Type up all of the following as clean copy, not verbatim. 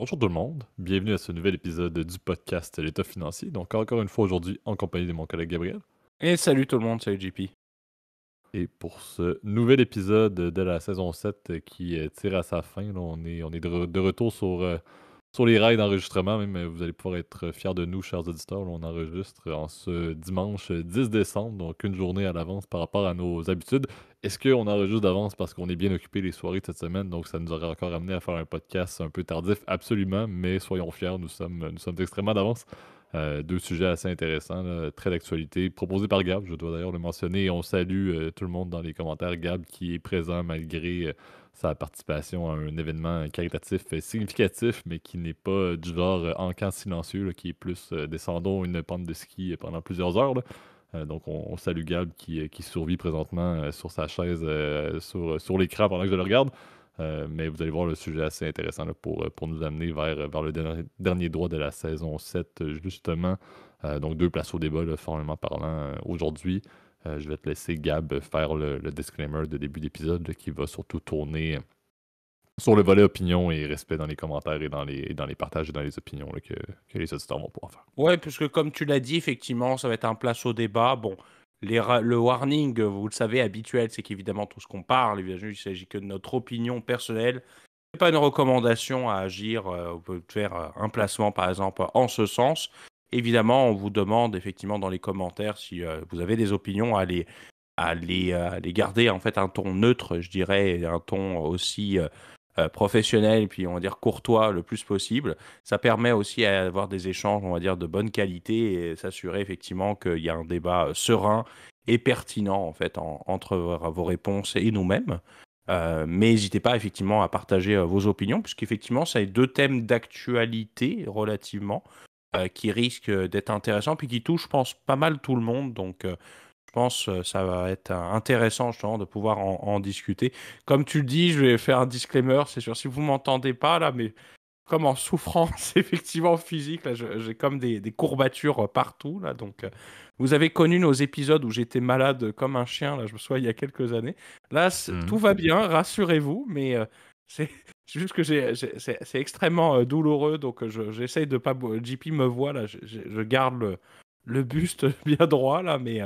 Bonjour tout le monde, bienvenue à ce nouvel épisode du podcast L'État financier. Donc encore une fois aujourd'hui en compagnie de mon collègue Gabriel. Et salut tout le monde, salut JP. Et pour ce nouvel épisode de la saison 7 qui tire à sa fin, là, on est de retour sur les rails d'enregistrement. Même vous allez pouvoir être fiers de nous, chers auditeurs. Là, on enregistre en ce dimanche 10 décembre, donc une journée à l'avance par rapport à nos habitudes. Est-ce qu'on enregistre d'avance parce qu'on est bien occupé les soirées de cette semaine, donc ça nous aurait encore amené à faire un podcast un peu tardif? Absolument, mais soyons fiers, nous sommes extrêmement d'avance. Deux sujets assez intéressants, là, très d'actualité, proposés par Gab, je dois d'ailleurs le mentionner. Et on salue tout le monde dans les commentaires. Gab qui est présent malgré sa participation à un événement caritatif significatif, mais qui n'est pas du genre encan silencieux, là, qui est plus descendons une pente de ski pendant plusieurs heures, là. Donc on salue Gab qui survit présentement sur sa chaise, sur l'écran pendant que je le regarde. Mais vous allez voir le sujet assez intéressant là, pour nous amener vers le dernier droit de la saison 7, justement. Donc, deux places au débat, là, formellement parlant, aujourd'hui. Je vais te laisser, Gab, faire le disclaimer de début d'épisode là, qui va surtout tourner sur le volet opinion et respect dans les commentaires et dans les partages et dans les opinions là, que les auditeurs vont pouvoir faire. Ouais, puisque comme tu l'as dit, effectivement, ça va être un place au débat. Bon, le warning, vous le savez, habituel, c'est qu'évidemment, tout ce qu'on parle, évidemment, il s'agit que de notre opinion personnelle. C'est pas une recommandation à agir. On peut faire un placement, par exemple, en ce sens. Évidemment, on vous demande, effectivement, dans les commentaires, si vous avez des opinions, à les garder, en fait, un ton neutre, je dirais, et un ton aussi professionnel, puis on va dire courtois le plus possible. Ça permet aussi d'avoir des échanges, on va dire, de bonne qualité et s'assurer effectivement qu'il y a un débat serein et pertinent en fait entre vos réponses et nous-mêmes. Mais n'hésitez pas effectivement à partager vos opinions, puisqu'effectivement, ça est deux thèmes d'actualité relativement qui risquent d'être intéressants, puis qui touchent, je pense, pas mal tout le monde. Donc, je pense que ça va être intéressant justement de pouvoir en discuter. Comme tu le dis, je vais faire un disclaimer, c'est sûr, si vous m'entendez pas là, mais comme en souffrance effectivement physique, là, j'ai comme des courbatures partout là, donc vous avez connu nos épisodes où j'étais malade comme un chien, là, je me souviens il y a quelques années. Là, tout Mhm. va bien, rassurez-vous, mais c'est c'est juste que c'est extrêmement douloureux, donc j'essaye de pas. JP me voit là, je garde le buste bien droit là, mais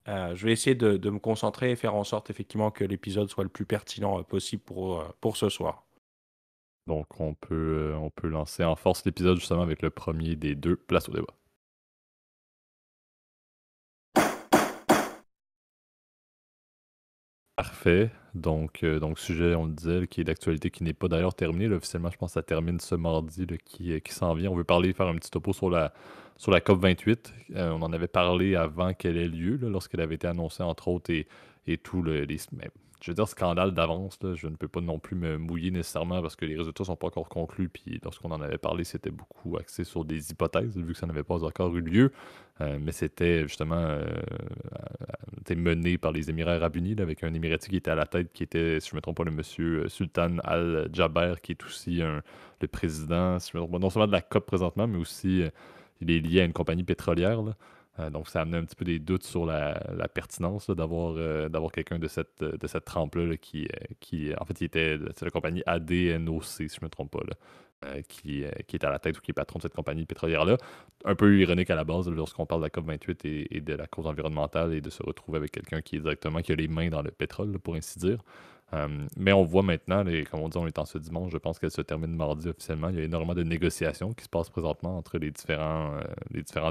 je vais essayer de me concentrer et faire en sorte effectivement que l'épisode soit le plus pertinent possible pour ce soir. Donc, on peut lancer en force l'épisode justement avec le premier des deux places au débat. Parfait. Donc sujet, on le disait, là, qui est d'actualité, qui n'est pas d'ailleurs terminé. Là, officiellement, je pense que ça termine ce mardi là, qui s'en vient. On veut parler, faire un petit topo sur la COP28. On en avait parlé avant qu'elle ait lieu, là, lorsqu'elle avait été annoncée, entre autres, et tout mais, je veux dire, scandale d'avance. Là, je ne peux pas non plus me mouiller nécessairement parce que les résultats ne sont pas encore conclus. Puis lorsqu'on en avait parlé, c'était beaucoup axé sur des hypothèses, vu que ça n'avait pas encore eu lieu. Mais c'était justement mené par les Émirats arabes unis, là, avec un Émirati qui était à la tête, qui était, si je ne me trompe pas, le monsieur Sultan Al-Jaber, qui est aussi le président, si je me trompe pas, non seulement de la COP présentement, mais aussi il est lié à une compagnie pétrolière, là. Donc, ça a amené un petit peu des doutes sur la pertinence là, d'avoir quelqu'un de cette trempe-là là, en fait, c'est la compagnie ADNOC, si je ne me trompe pas, là, qui est à la tête ou qui est patron de cette compagnie pétrolière-là. Un peu ironique à la base, lorsqu'on parle de la COP28 et de la cause environnementale et de se retrouver avec quelqu'un qui a les mains dans le pétrole, là, pour ainsi dire. Mais on voit maintenant, comme on dit, on est en ce dimanche, je pense qu'elle se termine mardi officiellement. Il y a énormément de négociations qui se passent présentement entre les différents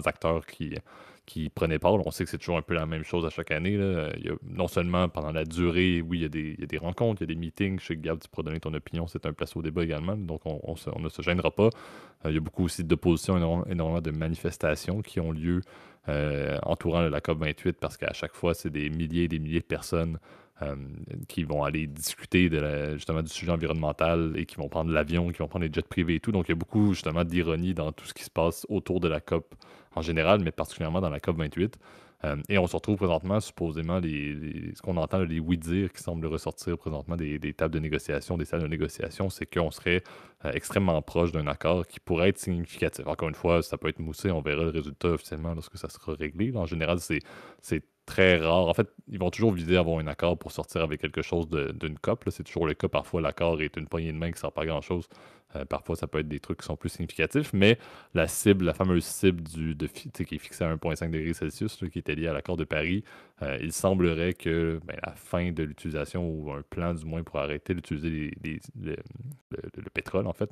acteurs qui prenaient part. On sait que c'est toujours un peu la même chose à chaque année, là. Non seulement pendant la durée, oui, il y a des rencontres, il y a des meetings. Je sais que Gab, tu pourras donner ton opinion, c'est un place au débat également, donc on ne se gênera pas. Il y a beaucoup aussi d'oppositions, énormément de manifestations qui ont lieu entourant la COP28 parce qu'à chaque fois, c'est des milliers et des milliers de personnes euh, qui vont aller discuter justement du sujet environnemental et qui vont prendre l'avion, qui vont prendre les jets privés et tout. Donc, il y a beaucoup justement d'ironie dans tout ce qui se passe autour de la COP en général, mais particulièrement dans la COP 28. Et on se retrouve présentement, supposément, ce qu'on entend, les oui-dire qui semblent ressortir présentement des tables de négociation, des salles de négociation, c'est qu'on serait extrêmement proche d'un accord qui pourrait être significatif. Encore une fois, ça peut être moussé, on verra le résultat officiellement lorsque ça sera réglé. Là, en général, c'est très rare. En fait, ils vont toujours viser à avoir un accord pour sortir avec quelque chose d'une COP, là. C'est toujours le cas. Parfois, l'accord est une poignée de main qui ne sert pas à grand-chose. Parfois, ça peut être des trucs qui sont plus significatifs, mais la cible, la fameuse cible qui est fixée à 1,5 degrés Celsius, là, qui était liée à l'accord de Paris, il semblerait que la fin de l'utilisation, ou un plan du moins pour arrêter d'utiliser le pétrole, en fait,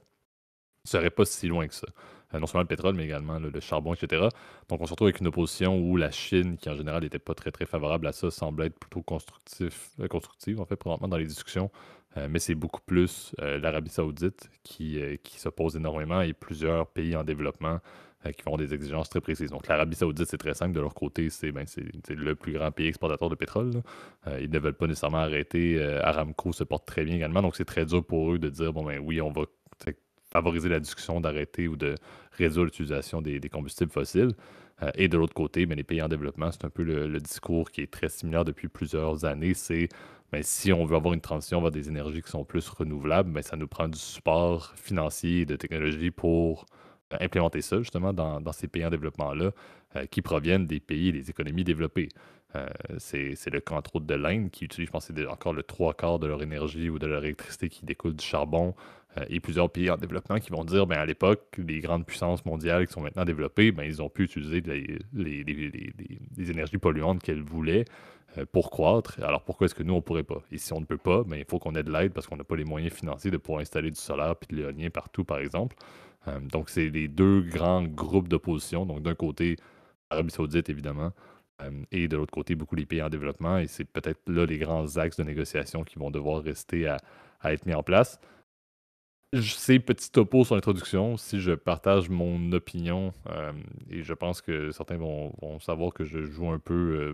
serait pas si loin que ça. Non seulement le pétrole, mais également le charbon, etc. Donc, on se retrouve avec une opposition où la Chine, qui en général n'était pas très, très favorable à ça, semble être plutôt constructive, en fait, présentement dans les discussions. Mais c'est beaucoup plus l'Arabie Saoudite qui s'oppose énormément, et plusieurs pays en développement qui font des exigences très précises. Donc, l'Arabie Saoudite, c'est très simple. De leur côté, c'est le plus grand pays exportateur de pétrole, là. Ils ne veulent pas nécessairement arrêter. Aramco se porte très bien également. Donc, c'est très dur pour eux de dire, bon, ben oui, on va favoriser la discussion d'arrêter ou de réduire l'utilisation des combustibles fossiles. Et de l'autre côté, les pays en développement, c'est un peu le discours qui est très similaire depuis plusieurs années. C'est si on veut avoir une transition vers des énergies qui sont plus renouvelables, ça nous prend du support financier et de technologie pour implémenter ça, justement, dans ces pays en développement-là, qui proviennent des pays et des économies développées. C'est le cas, entre autres, de l'Inde, qui utilise, je pense, c'est encore le trois quarts de leur énergie ou de leur électricité qui découle du charbon, et plusieurs pays en développement qui vont dire, à l'époque, les grandes puissances mondiales qui sont maintenant développées, ils ont pu utiliser les énergies polluantes qu'elles voulaient pour croître. Alors pourquoi est-ce que nous, on ne pourrait pas? Et si on ne peut pas, il faut qu'on ait de l'aide parce qu'on n'a pas les moyens financiers de pouvoir installer du solaire et de l'éolien partout, par exemple. Donc, c'est les deux grands groupes d'opposition. Donc, d'un côté, l'Arabie Saoudite, évidemment, et de l'autre côté, beaucoup les pays en développement. Et c'est peut-être là les grands axes de négociation qui vont devoir rester à être mis en place. C'est petit topo sur l'introduction. Si je partage mon opinion, et je pense que certains vont savoir que je joue un peu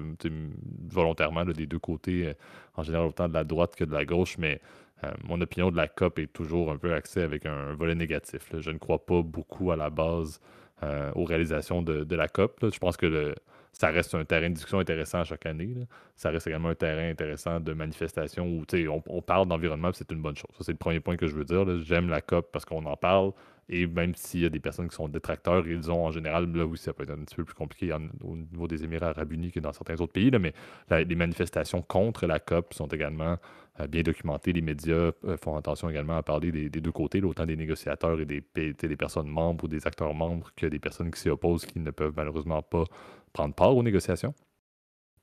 volontairement là, des deux côtés, en général autant de la droite que de la gauche, mais mon opinion de la COP est toujours un peu axée avec un volet négatif, là. Je ne crois pas beaucoup à la base aux réalisations de la COP, là. Je pense que ça reste un terrain de discussion intéressant à chaque année, là. Ça reste également un terrain intéressant de manifestation où on parle d'environnement, c'est une bonne chose. Ça, c'est le premier point que je veux dire, là. J'aime la COP parce qu'on en parle, et même s'il y a des personnes qui sont détracteurs, ils ont en général, là oui, ça peut être un petit peu plus compliqué au niveau des Émirats arabes unis que dans certains autres pays, là, mais les manifestations contre la COP sont également bien documentées. Les médias font attention également à parler des deux côtés, là, autant des négociateurs et des personnes membres ou des acteurs membres que des personnes qui s'y opposent, qui ne peuvent malheureusement pas prendre part aux négociations.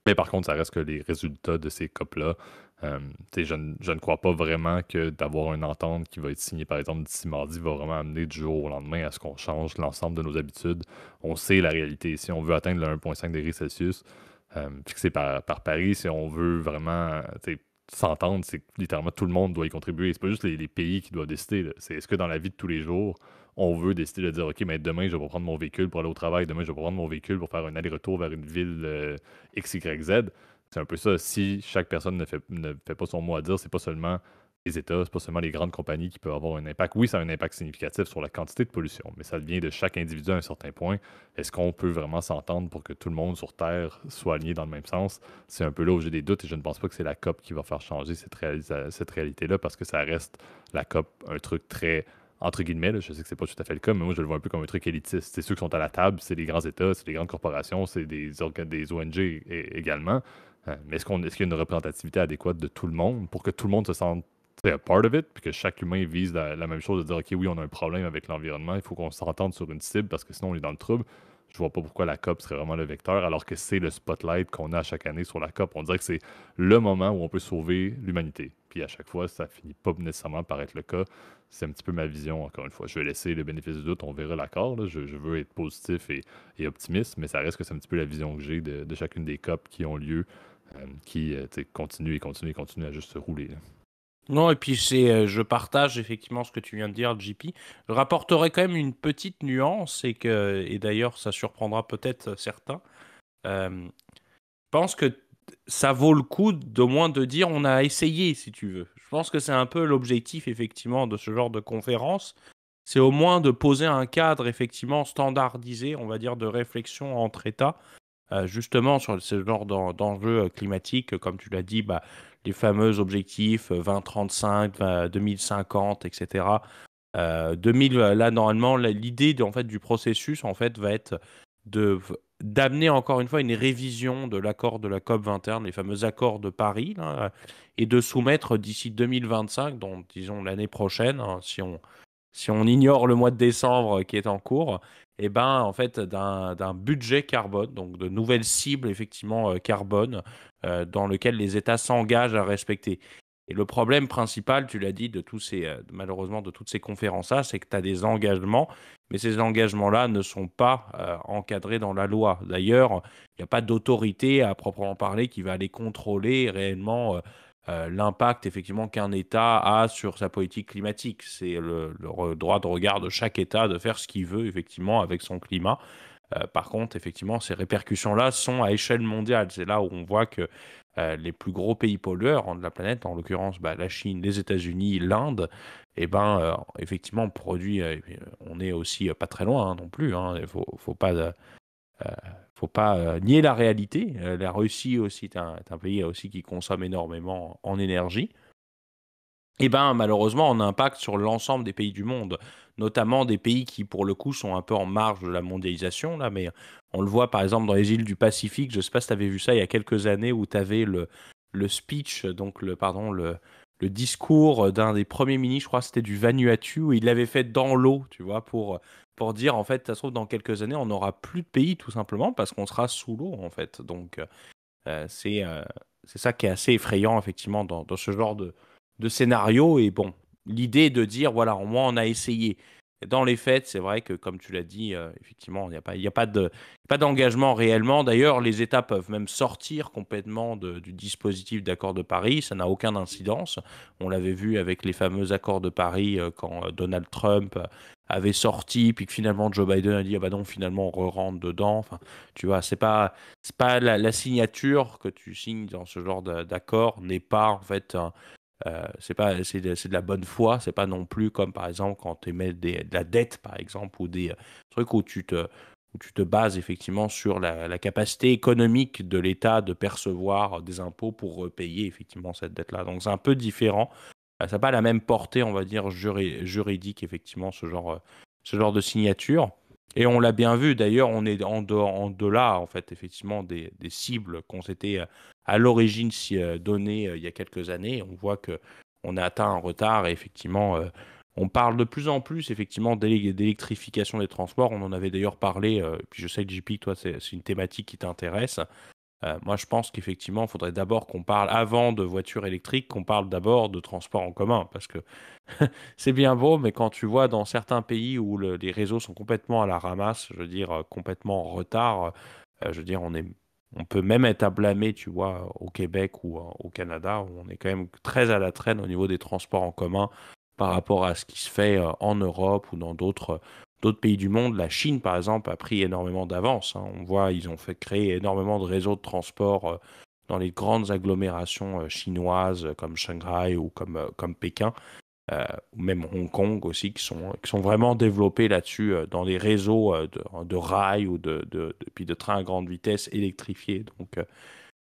Mais par contre, ça reste que les résultats de ces COP-là, je ne crois pas vraiment que d'avoir une entente qui va être signée, par exemple, d'ici mardi, va vraiment amener du jour au lendemain à ce qu'on change l'ensemble de nos habitudes. On sait la réalité. Si on veut atteindre le 1,5 degrés Celsius fixé par Paris, si on veut vraiment s'entendre, c'est que littéralement tout le monde doit y contribuer. C'est pas juste les pays qui doivent décider, là. C'est est-ce que dans la vie de tous les jours, on veut décider de dire, OK, mais demain, je vais prendre mon véhicule pour aller au travail, demain, je vais prendre mon véhicule pour faire un aller-retour vers une ville X, Y, Z. C'est un peu ça. Si chaque personne ne fait pas son mot à dire, c'est pas seulement les États, c'est pas seulement les grandes compagnies qui peuvent avoir un impact. Oui, ça a un impact significatif sur la quantité de pollution, mais ça vient de chaque individu à un certain point. Est-ce qu'on peut vraiment s'entendre pour que tout le monde sur Terre soit aligné dans le même sens? C'est un peu là où j'ai des doutes, et je ne pense pas que c'est la COP qui va faire changer cette réalité-là, parce que ça reste la COP un truc très entre guillemets, là, je sais que c'est pas tout à fait le cas, mais moi je le vois un peu comme un truc élitiste. C'est ceux qui sont à la table, c'est les grands États, c'est les grandes corporations, c'est des ONG également. Mais est-ce qu'il y a une représentativité adéquate de tout le monde pour que tout le monde se sente a part of it, puis que chaque humain vise la même chose, de dire, OK, oui, on a un problème avec l'environnement, il faut qu'on s'entende sur une cible parce que sinon on est dans le trouble. Je vois pas pourquoi la COP serait vraiment le vecteur, alors que c'est le spotlight qu'on a chaque année sur la COP. On dirait que c'est le moment où on peut sauver l'humanité. Puis à chaque fois, ça finit pas nécessairement par être le cas. C'est un petit peu ma vision, encore une fois. Je vais laisser le bénéfice du doute, on verra l'accord, là. Je veux être positif et optimiste, mais ça reste que c'est un petit peu la vision que j'ai de chacune des COP qui ont lieu, qui continuent et continuent et continuent à juste se rouler, là. Non, et puis je partage effectivement ce que tu viens de dire, JP. Je rapporterai quand même une petite nuance, et d'ailleurs ça surprendra peut-être certains. Je pense que ça vaut le coup d'au moins de dire on a essayé, si tu veux. Je pense que c'est un peu l'objectif effectivement de ce genre de conférence. C'est au moins de poser un cadre effectivement standardisé, on va dire, de réflexion entre États, justement sur ce genre d'enjeux climatiques, comme tu l'as dit, les fameux objectifs 2035, 2050, etc. 2000, là, normalement, l'idée en fait, du processus en fait, va être de d'amener encore une fois une révision de l'accord de la COP 21, les fameux accords de Paris, là, et de soumettre d'ici 2025, donc disons l'année prochaine, hein, si on ignore le mois de décembre qui est en cours, et ben en fait d'un budget carbone, donc de nouvelles cibles effectivement carbone, dans lequel les États s'engagent à respecter. Et le problème principal, tu l'as dit, de tous ces, malheureusement de toutes ces conférences-là, c'est que tu as des engagements, mais ces engagements-là ne sont pas encadrés dans la loi. D'ailleurs, il n'y a pas d'autorité à proprement parler qui va aller contrôler réellement l'impact effectivement qu'un État a sur sa politique climatique. C'est droit de regard de chaque État de faire ce qu'il veut effectivement avec son climat. Par contre, effectivement, ces répercussions-là sont à échelle mondiale. C'est là où on voit que les plus gros pays pollueurs de la planète, en l'occurrence bah, la Chine, les États-Unis, l'Inde, eh ben, effectivement, on est aussi pas très loin non plus. Hein. Faut pas nier la réalité. La Russie aussi est un pays aussi qui consomme énormément en énergie. Eh ben, malheureusement, on a un impact sur l'ensemble des pays du monde, notamment des pays qui, pour le coup, sont un peu en marge de la mondialisation, là, mais on le voit par exemple dans les îles du Pacifique. Je ne sais pas si tu avais vu ça il y a quelques années où tu avais le speech, donc le discours d'un des premiers ministres, je crois que c'était du Vanuatu, où il l'avait fait dans l'eau, tu vois, pour dire, en fait, ça se trouve, dans quelques années, on n'aura plus de pays, tout simplement, parce qu'on sera sous l'eau, en fait. Donc, euh, c'est euh, c'est ça qui est assez effrayant, effectivement, dans ce genre de scénario. Et bon, l'idée est de dire, voilà, au moins on a essayé. Et dans les faits, c'est vrai que, comme tu l'as dit, effectivement, il n'y a pas pas d'engagement réellement. D'ailleurs, les États peuvent même sortir complètement du dispositif d'accord de Paris. Ça n'a aucune incidence. On l'avait vu avec les fameux accords de Paris quand Donald Trump avait sorti, puis que finalement Joe Biden a dit, ah bah non, finalement, on re-rentre dedans. Enfin, tu vois, c'est pas la signature que tu signes dans ce genre d'accord n'est pas en fait c'est de la bonne foi. C'est pas non plus comme par exemple quand tu émets de la dette par exemple ou des trucs où tu te bases effectivement sur la capacité économique de l'État de percevoir des impôts pour repayer effectivement cette dette-là. Donc c'est un peu différent. Ça n'a pas la même portée, on va dire, juridique, effectivement, ce genre de signature. Et on l'a bien vu, d'ailleurs, on est en delà, en fait, effectivement, des cibles qu'on s'était à l'origine données il y a quelques années. On voit que on a atteint un retard et effectivement, on parle de plus en plus, effectivement, d'électrification des transports. On en avait d'ailleurs parlé, et puis je sais que JP, toi, c'est une thématique qui t'intéresse. Moi, je pense qu'effectivement, il faudrait d'abord qu'on parle, avant de voitures électriques, qu'on parle d'abord de transport en commun. Parce que c'est bien beau, mais quand tu vois dans certains pays où les réseaux sont complètement à la ramasse, je veux dire, complètement en retard, je veux dire, on peut même être à blâmer, tu vois, au Québec ou au Canada, où on est quand même très à la traîne au niveau des transports en commun par rapport à ce qui se fait en Europe ou dans d'autres pays du monde. La Chine, par exemple, a pris énormément d'avance. Hein. On voit, ils ont fait créer énormément de réseaux de transport dans les grandes agglomérations chinoises comme Shanghai ou comme Pékin, ou même Hong Kong aussi, qui sont vraiment développés là-dessus dans les réseaux de rails ou puis de trains à grande vitesse électrifiés. Donc,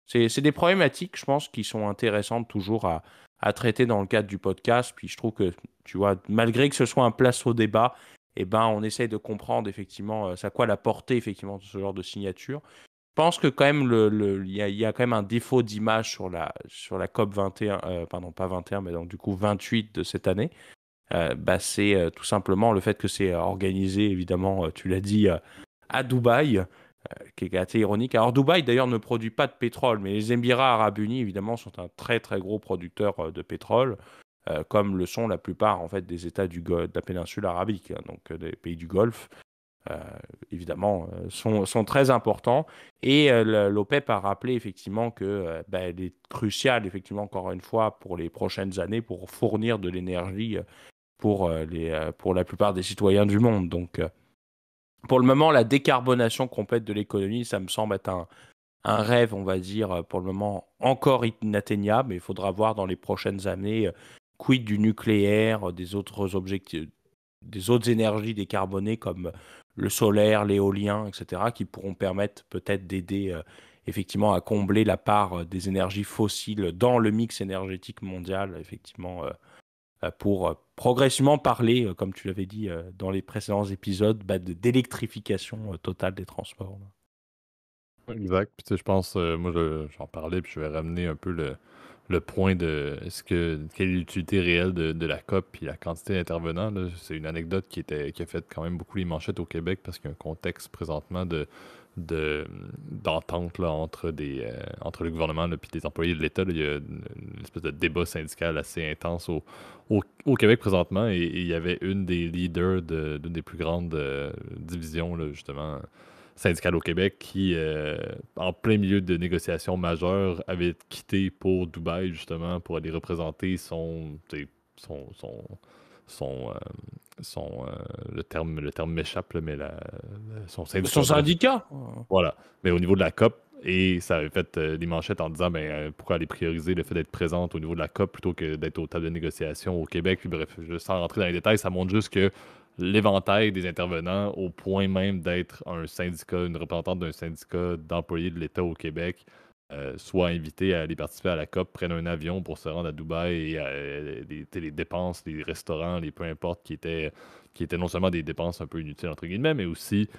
c'est des problématiques, je pense, qui sont intéressantes toujours à traiter dans le cadre du podcast. Puis je trouve que, tu vois, malgré que ce soit un place au débat, eh ben, on essaye de comprendre effectivement c'est à quoi la portée effectivement de ce genre de signature. Je pense que quand même il y a quand même un défaut d'image sur la COP 21, pardon, pas 21, mais donc du coup 28 de cette année. Bah, c'est tout simplement le fait que c'est organisé, évidemment, tu l'as dit, à Dubaï, qui est assez ironique. Alors Dubaï, d'ailleurs, ne produit pas de pétrole, mais les Émirats arabes unis, évidemment, sont un très très gros producteur de pétrole, comme le sont la plupart en fait des États de la péninsule arabique, hein, donc des pays du Golfe. euh, Évidemment, sont très importants. Et l'OPEP a rappelé effectivement que bah, elle est cruciale, effectivement, encore une fois, pour les prochaines années, pour fournir de l'énergie pour la plupart des citoyens du monde. Donc, pour le moment, la décarbonation complète de l'économie, ça me semble être un rêve, on va dire, pour le moment encore inatteignable. Mais il faudra voir dans les prochaines années, quid du nucléaire, des autres objectifs, des autres énergies décarbonées comme le solaire, l'éolien, etc., qui pourront permettre peut-être d'aider effectivement à combler la part des énergies fossiles dans le mix énergétique mondial, effectivement, pour progressivement parler, comme tu l'avais dit dans les précédents épisodes, bah, d'électrification totale des transports. Exact. Puis, tu sais, je pense, moi, j'en parlais, puis je vais ramener un peu le point de quelle est l'utilité réelle de la COP puis la quantité d'intervenants, là. C'est une anecdote qui a fait quand même beaucoup les manchettes au Québec parce qu'il y a un contexte présentement de, d'entente là, entre le gouvernement et des employés de l'État, là. Il y a une espèce de débat syndical assez intense au Québec présentement et il y avait une des leaders d'une des plus grandes divisions, là, justement syndicale au Québec qui, en plein milieu de négociations majeures, avait quitté pour Dubaï justement pour aller représenter tu sais, son, son, son, le terme m'échappe, là, mais son Son syndicat, bref. syndicat? Voilà. Mais au niveau de la COP, et ça avait fait des manchettes en disant pourquoi aller prioriser le fait d'être présente au niveau de la COP plutôt que d'être aux tables de négociation au Québec. Puis bref, sans rentrer dans les détails, ça montre juste que l'éventail des intervenants, au point même d'être un syndicat, une représentante d'un syndicat d'employés de l'État au Québec, soit invité à aller participer à la COP, prennent un avion pour se rendre à Dubaï et les dépenses, les restaurants, les peu importe, qui étaient non seulement des dépenses un peu inutiles, entre guillemets, mais aussi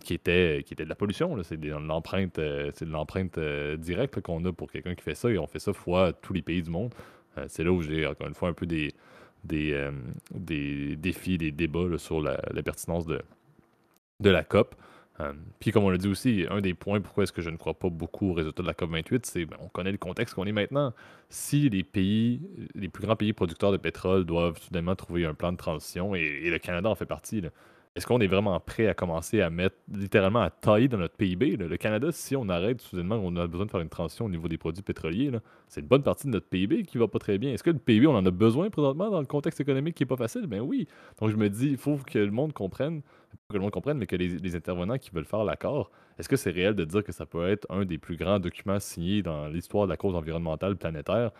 qui était de la pollution, là. C'est de l'empreinte directe là, qu'on a pour quelqu'un qui fait ça, et on fait ça fois tous les pays du monde. C'est là où j'ai encore une fois un peu des défis, des débats là, sur la pertinence de la COP. Puis comme on l'a dit aussi, un des points pourquoi est-ce que je ne crois pas beaucoup au résultat de la COP 28, c'est on connaît le contexte qu'on est maintenant. Si les plus grands pays producteurs de pétrole doivent soudainement trouver un plan de transition, et le Canada en fait partie, là, est-ce qu'on est vraiment prêt à commencer à mettre littéralement à tailler dans notre PIB, là? Le Canada, si on arrête soudainement, on a besoin de faire une transition au niveau des produits pétroliers, là, c'est une bonne partie de notre PIB qui va pas très bien. Est-ce que le PIB, on en a besoin présentement dans le contexte économique qui est pas facile? Ben oui. Donc je me dis, il faut que le monde comprenne, pas que le monde comprenne, mais que les intervenants qui veulent faire l'accord, est-ce que c'est réel de dire que ça peut être un des plus grands documents signés dans l'histoire de la cause environnementale planétaire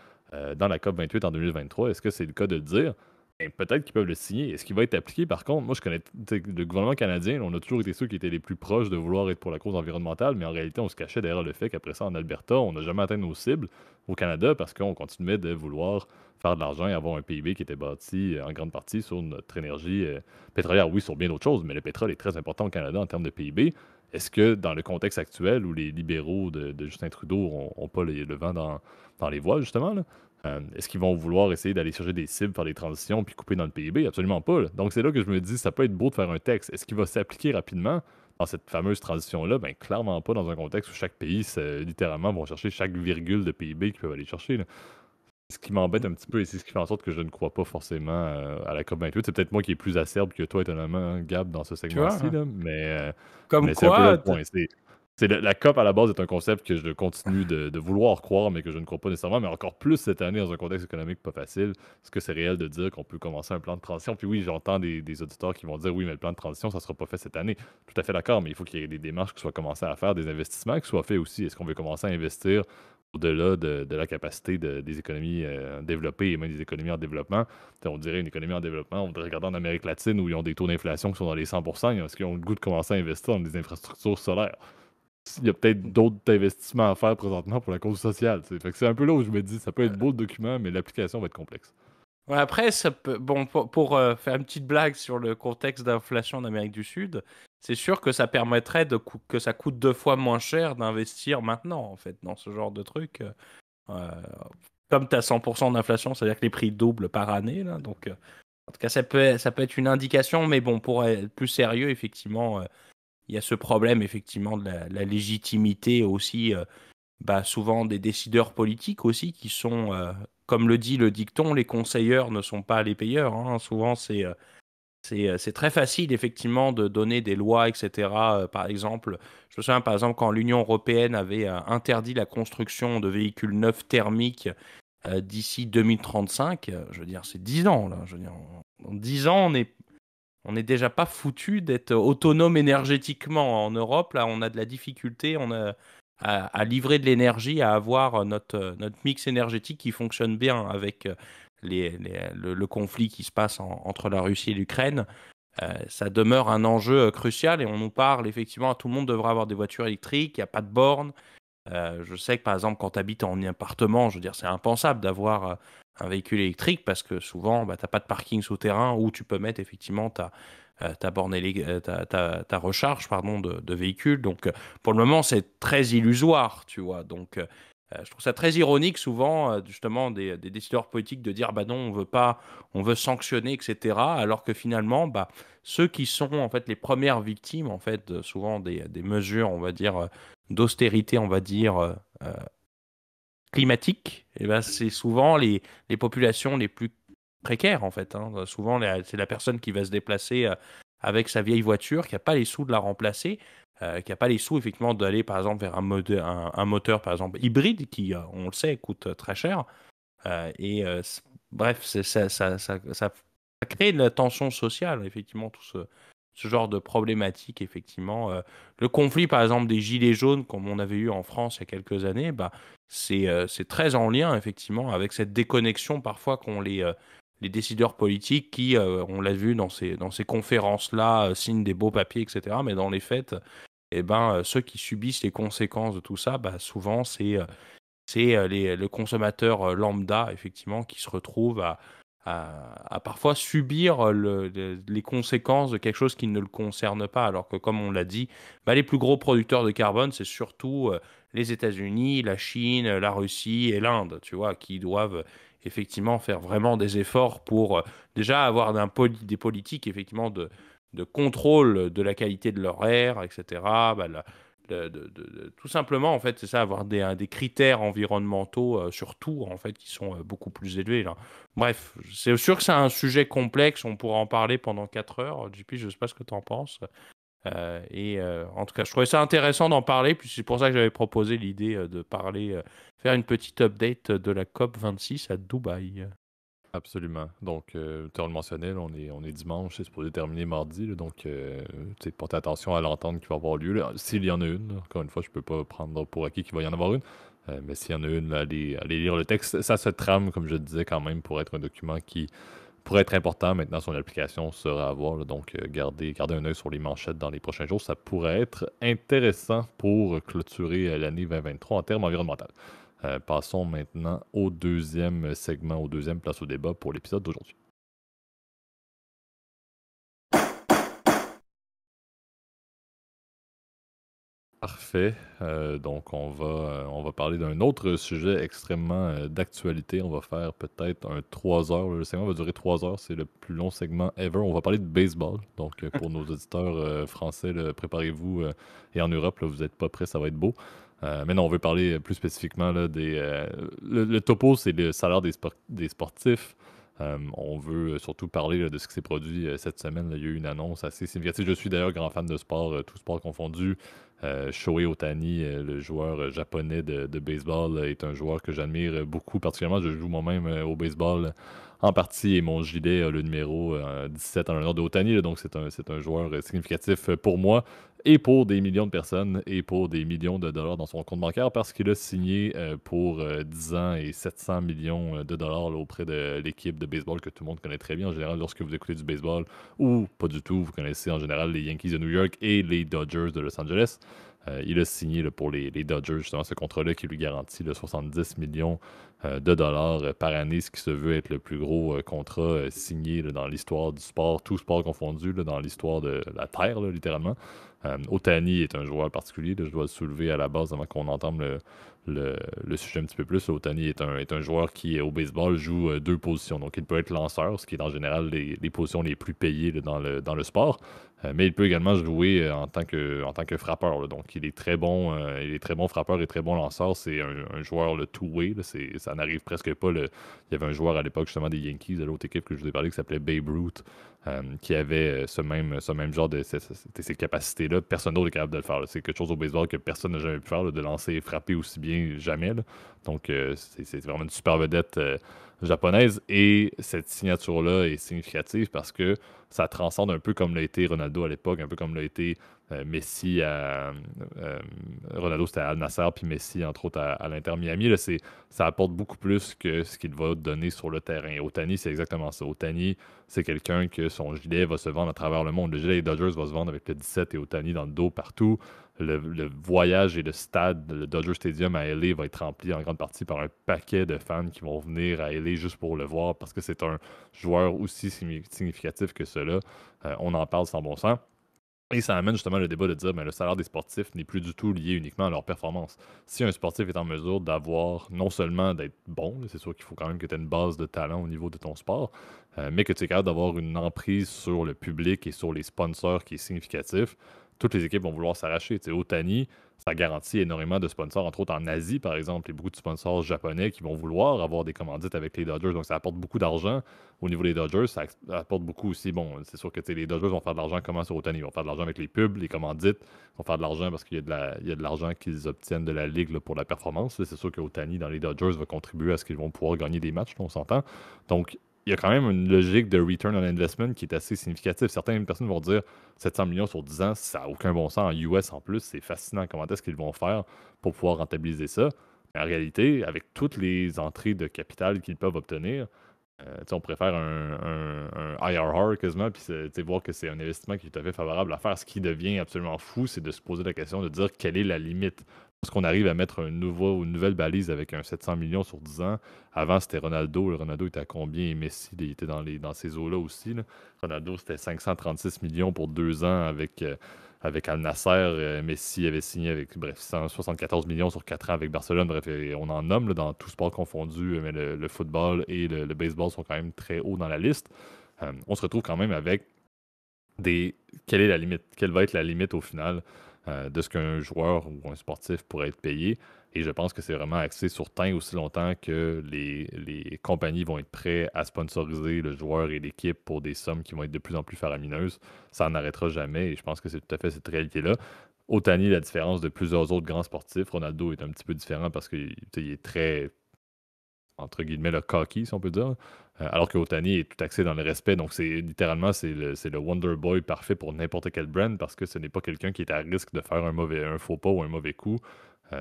dans la COP 28 en 2023? Est-ce que c'est le cas de le dire? Ben, peut-être qu'ils peuvent le signer. Est-ce qu'il va être appliqué? Par contre, moi, je connais le gouvernement canadien, on a toujours été ceux qui étaient les plus proches de vouloir être pour la cause environnementale, mais en réalité, on se cachait derrière le fait qu'après ça, en Alberta, on n'a jamais atteint nos cibles au Canada parce qu'on continuait de vouloir faire de l'argent et avoir un PIB qui était bâti en grande partie sur notre énergie pétrolière. Oui, sur bien d'autres choses, mais le pétrole est très important au Canada en termes de PIB. Est-ce que dans le contexte actuel où les libéraux de Justin Trudeau n'ont pas le vent dans les voiles, justement, là, est-ce qu'ils vont vouloir essayer d'aller chercher des cibles, faire des transitions, puis couper dans le PIB? Absolument pas, là. Donc c'est là que je me dis, ça peut être beau de faire un texte. Est-ce qu'il va s'appliquer rapidement dans cette fameuse transition-là? Ben clairement pas dans un contexte où chaque pays, littéralement, vont chercher chaque virgule de PIB qu'ils peuvent aller chercher, là. Ce qui m'embête un petit peu, et c'est ce qui fait en sorte que je ne crois pas forcément à la COP28. C'est peut-être moi qui est plus acerbe que toi, étonnamment, hein, Gab, dans ce Tu vois? segment-ci, là, Comme mais c'est un peu là quoi, le point. La COP à la base est un concept que je continue de vouloir croire, mais que je ne crois pas nécessairement, mais encore plus cette année dans un contexte économique pas facile. Est-ce que c'est réel de dire qu'on peut commencer un plan de transition? Puis oui, j'entends des auditeurs qui vont dire oui, mais le plan de transition, ça ne sera pas fait cette année. Tout à fait d'accord, mais il faut qu'il y ait des démarches qui soient commencées à faire, des investissements qui soient faits aussi. Est-ce qu'on veut commencer à investir au-delà de la capacité des économies développées et même des économies en développement? On dirait une économie en développement, on devrait regarder en Amérique latine où ils ont des taux d'inflation qui sont dans les 100%. Est-ce qu'ils ont le goût de commencer à investir dans des infrastructures solaires? Il y a peut-être d'autres investissements à faire présentement pour la cause sociale. Fait que c'est un peu là où je me dis, ça peut être beau le document, mais l'application va être complexe. ouais, après, ça peut... bon, pour, faire une petite blague sur le contexte d'inflation en Amérique du Sud, c'est sûr que ça permettrait que ça coûte 2 fois moins cher d'investir maintenant, en fait, dans ce genre de truc. Euh, Comme tu as 100% d'inflation, c'est-à-dire que les prix doublent par année, là, donc en tout cas, ça peut être une indication, mais bon, pour être plus sérieux, effectivement, il y a ce problème, effectivement, de la légitimité aussi, bah, souvent des décideurs politiques aussi, qui sont, comme le dit le dicton, les conseilleurs ne sont pas les payeurs, hein. Souvent, c'est très facile, effectivement, de donner des lois, etc. Par exemple, je me souviens, par exemple, quand l'Union européenne avait interdit la construction de véhicules neufs thermiques d'ici 2035, je veux dire, c'est 10 ans, là. Je veux dire, en 10 ans, on est déjà pas foutu d'être autonome énergétiquement en Europe. Là, on a de la difficulté à livrer de l'énergie, à avoir notre mix énergétique qui fonctionne bien avec le conflit qui se passe entre la Russie et l'Ukraine. Ça demeure un enjeu crucial et on nous parle effectivement, tout le monde devrait avoir des voitures électriques, il n'y a pas de borne. Je sais que par exemple, quand tu habites en appartement, je veux dire, c'est impensable d'avoir un véhicule électrique parce que souvent, bah, tu n'as pas de parking souterrain où tu peux mettre effectivement ta borne ta recharge pardon, de véhicule. Donc, pour le moment, c'est très illusoire, tu vois. Donc, je trouve ça très ironique souvent, justement, des décideurs politiques de dire, bah non, on veut pas, on veut sanctionner, etc. Alors que finalement, bah, ceux qui sont en fait les premières victimes, en fait, souvent des mesures, on va dire, d'austérité, on va dire, climatiques, et ben, c'est souvent les populations les plus précaires, en fait. Hein. Souvent, c'est la personne qui va se déplacer avec sa vieille voiture, qui n'a pas les sous de la remplacer, qui n'a pas les sous, effectivement, d'aller, par exemple, vers un moteur, par exemple, hybride, qui, on le sait, coûte très cher. Bref, ça crée de la tension sociale, effectivement, tout ce genre de problématique, effectivement. Le conflit, par exemple, des Gilets jaunes, comme on avait eu en France il y a quelques années, bah, c'est très en lien, effectivement, avec cette déconnexion parfois qu'ont les décideurs politiques qui, on l'a vu dans ces conférences-là, signent des beaux papiers, etc. Mais dans les faits, eh ben, ceux qui subissent les conséquences de tout ça, bah, souvent, c'est le consommateur lambda, effectivement, qui se retrouve à parfois subir les conséquences de quelque chose qui ne le concerne pas. Alors que, comme on l'a dit, bah, les plus gros producteurs de carbone, c'est surtout les États-Unis, la Chine, la Russie et l'Inde, tu vois, qui doivent effectivement faire vraiment des efforts pour déjà avoir des politiques, effectivement, de contrôle de la qualité de leur air, etc. Bah, tout simplement, en fait, c'est ça, avoir des critères environnementaux sur tout, en fait, qui sont beaucoup plus élevés, là. Bref, c'est sûr que c'est un sujet complexe, on pourra en parler pendant 4 heures. JP, je sais pas ce que tu en penses. En tout cas, je trouvais ça intéressant d'en parler, puis c'est pour ça que j'avais proposé l'idée de parler, faire une petite update de la COP 26 à Dubaï. Absolument. Donc, tu as le mentionné, là, on est dimanche, c'est supposé terminer mardi, là, donc portez attention à l'entente qui va avoir lieu. Là. S'il y en a une, là, encore une fois, je peux pas prendre pour acquis qu'il va y en avoir une, mais s'il y en a une, là, allez lire le texte. Ça se trame, comme je le disais, quand même, pour être un document qui pourrait être important. Maintenant, son application sera à voir, là, donc gardez un œil sur les manchettes dans les prochains jours. Ça pourrait être intéressant pour clôturer l'année 2023 en termes environnementaux. Passons maintenant au deuxième segment, au deuxième place au débat pour l'épisode d'aujourd'hui. Parfait. Donc, on va parler d'un autre sujet extrêmement d'actualité. On va faire peut-être un 3 heures. Le segment va durer 3 heures. C'est le plus long segment ever. On va parler de baseball. Donc, pour nos auditeurs français, là, préparez-vous. Et en Europe, là, vous n'êtes pas prêts, ça va être beau. Mais non, on veut parler plus spécifiquement là, le topo, c'est le salaire des sportifs. On veut surtout parler là, de ce qui s'est produit cette semaine. Là. Il y a eu une annonce assez significative. Je suis d'ailleurs grand fan de sport, tout sport confondu. Shohei Ohtani, le joueur japonais de baseball, est un joueur que j'admire beaucoup. Particulièrement, je joue moi-même au baseball en partie et mon gilet a le numéro 17 en l'honneur de Ohtani. Là, donc, c'est un joueur significatif pour moi et pour des millions de personnes et pour des millions de dollars dans son compte bancaire parce qu'il a signé pour 10 ans et 700 millions de dollars là, auprès de l'équipe de baseball que tout le monde connaît très bien. En général, lorsque vous écoutez du baseball ou pas du tout, vous connaissez en général les Yankees de New York et les Dodgers de Los Angeles. Il a signé là, pour les Dodgers, justement, ce contrat-là qui lui garantit là, 70 millions de dollars par année, ce qui se veut être le plus gros contrat signé là, dans l'histoire du sport, tout sport confondu, là, dans l'histoire de la Terre, là, littéralement. Ohtani est un joueur particulier, là, je dois le soulever à la base avant qu'on entende le sujet un petit peu plus. Ohtani est un joueur qui, au baseball, joue deux positions. Donc, il peut être lanceur, ce qui est en général les positions les plus payées là, dans le sport. Mais il peut également jouer en tant que frappeur. Là. Donc, il est très bon frappeur et très bon lanceur. C'est un joueur le two-way. Là. Ça n'arrive presque pas. Il y avait un joueur à l'époque, justement, des Yankees, de l'autre équipe que je vous ai parlé, qui s'appelait Babe Ruth, qui avait ce même genre de ces capacités-là. Personne d'autre est capable de le faire. Là. C'est quelque chose au baseball que personne n'a jamais pu faire, là, de lancer et frapper aussi bien jamais. Là. Donc, c'est vraiment une super vedette japonaise. Et cette signature-là est significative parce que ça transcende un peu comme l'a été Ronaldo à l'époque, un peu comme l'a été Messi Ronaldo, c'était à Al Nassr, puis Messi, entre autres, à l'Inter Miami. Là, ça apporte beaucoup plus que ce qu'il va donner sur le terrain. Ohtani, c'est exactement ça. Ohtani, c'est quelqu'un que son gilet va se vendre à travers le monde. Le gilet des Dodgers va se vendre avec le 17 et Ohtani dans le dos partout. Le voyage et le stade, le Dodger Stadium à LA va être rempli en grande partie par un paquet de fans qui vont venir à LA juste pour le voir parce que c'est un joueur aussi significatif que cela. On en parle sans bon sens. Et ça amène justement le débat de dire que le salaire des sportifs n'est plus du tout lié uniquement à leur performance. Si un sportif est en mesure d'avoir, non seulement d'être bon, c'est sûr qu'il faut quand même que tu aies une base de talent au niveau de ton sport, mais que tu es capable d'avoir une emprise sur le public et sur les sponsors qui est significatif, toutes les équipes vont vouloir s'arracher. Tu sais, Ohtani, ça garantit énormément de sponsors, entre autres en Asie, par exemple. Il y a beaucoup de sponsors japonais qui vont vouloir avoir des commandites avec les Dodgers, donc ça apporte beaucoup d'argent au niveau des Dodgers. Ça apporte beaucoup aussi. Bon, c'est sûr que les Dodgers vont faire de l'argent comment sur Ohtani? Ils vont faire de l'argent avec les pubs, les commandites. Ils vont faire de l'argent parce qu'il y a de l'argent qu'ils obtiennent de la Ligue là, pour la performance. Là, c'est sûr que Ohtani dans les Dodgers va contribuer à ce qu'ils vont pouvoir gagner des matchs, là, on s'entend. Donc, il y a quand même une logique de return on investment qui est assez significative. Certaines personnes vont dire 700 millions sur 10 ans, ça n'a aucun bon sens en US en plus. C'est fascinant comment est-ce qu'ils vont faire pour pouvoir rentabiliser ça. Mais en réalité, avec toutes les entrées de capital qu'ils peuvent obtenir, on pourrait faire un IRR quasiment, puis voir que c'est un investissement qui est tout à fait favorable à faire. Ce qui devient absolument fou, c'est de se poser la question de dire quelle est la limite. Est-ce qu'on arrive à mettre une nouvelle balise avec un 700 millions sur 10 ans? Avant, c'était Ronaldo. Le Ronaldo était à combien? Et Messi, il était dans ces eaux-là aussi. Là. Ronaldo, c'était 536 millions pour 2 ans avec Al Nasser. Messi avait signé avec, bref, 174 millions sur 4 ans avec Barcelone. Bref, et on en nomme là, dans tout sport confondu, mais le football et le baseball sont quand même très hauts dans la liste. On se retrouve quand même avec quelle est la limite? Quelle va être la limite au final de ce qu'un joueur ou un sportif pourrait être payé? Et je pense que c'est vraiment axé sur tant et aussi longtemps que les compagnies vont être prêtes à sponsoriser le joueur et l'équipe pour des sommes qui vont être de plus en plus faramineuses. Ça n'arrêtera jamais et je pense que c'est tout à fait cette réalité-là. Ohtani, la différence de plusieurs autres grands sportifs, Ronaldo est un petit peu différent parce qu'il est très, entre guillemets, le cocky, si on peut dire. Alors que Ohtani est tout axé dans le respect. Donc, littéralement, c'est le Wonder Boy parfait pour n'importe quel brand parce que ce n'est pas quelqu'un qui est à risque de faire un faux pas ou un mauvais coup.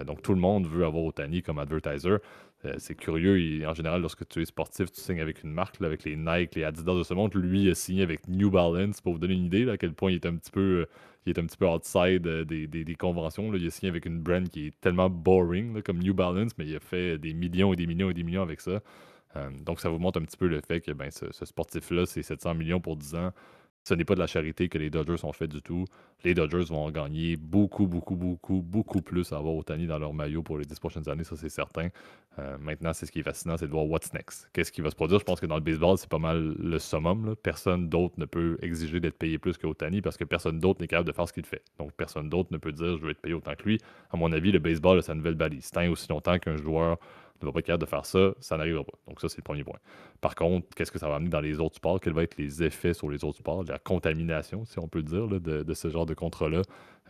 Donc, tout le monde veut avoir Ohtani comme advertiser. C'est curieux. En général, lorsque tu es sportif, tu signes avec une marque, là, avec les Nike, les Adidas de ce monde. Lui, il a signé avec New Balance pour vous donner une idée là, à quel point il est un petit peu, outside des conventions. Là. Il a signé avec une brand qui est tellement boring là, comme New Balance, mais il a fait des millions et des millions et des millions avec ça. Donc, ça vous montre un petit peu le fait que ce sportif-là, c'est 700 millions pour 10 ans. Ce n'est pas de la charité que les Dodgers ont fait du tout. Les Dodgers vont en gagner beaucoup, beaucoup, beaucoup, beaucoup plus à avoir Ohtani dans leur maillot pour les 10 prochaines années, ça c'est certain. Maintenant, c'est ce qui est fascinant, c'est de voir what's next. Qu'est-ce qui va se produire? Je pense que dans le baseball, c'est pas mal le summum. Là. Personne d'autre ne peut exiger d'être payé plus que Ohtani parce que personne d'autre n'est capable de faire ce qu'il fait. Donc, personne d'autre ne peut dire je veux être payé autant que lui. À mon avis, le baseball a sa nouvelle balise. Tant et aussi longtemps qu'un joueur ne va pas être capable de faire ça, ça n'arrivera pas. Donc, ça, c'est le premier point. Par contre, qu'est-ce que ça va amener dans les autres sports? Quels vont être les effets sur les autres sports? La contamination, si on peut dire, là, de ce genre de contrat-là,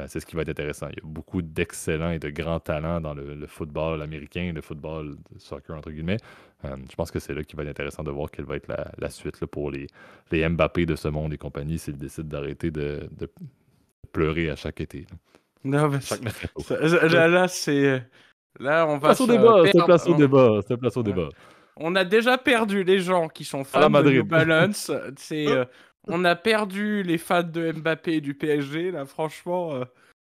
c'est ce qui va être intéressant. Il y a beaucoup d'excellents et de grands talents dans le football américain, le football soccer, entre guillemets. Je pense que c'est là qu'il va être intéressant de voir quelle va être la suite là, pour les Mbappé de ce monde et compagnie s'ils décident d'arrêter de pleurer à chaque été. Là. Non, mais Chaque mercato. là, c'est. Là, on va Place au se débat, c'est perdre. place au débat, c'est place au Ouais. débat. On a déjà perdu les gens qui sont À la fans de New Madrid. Balance. On a perdu les fans de Mbappé et du PSG. Là, franchement,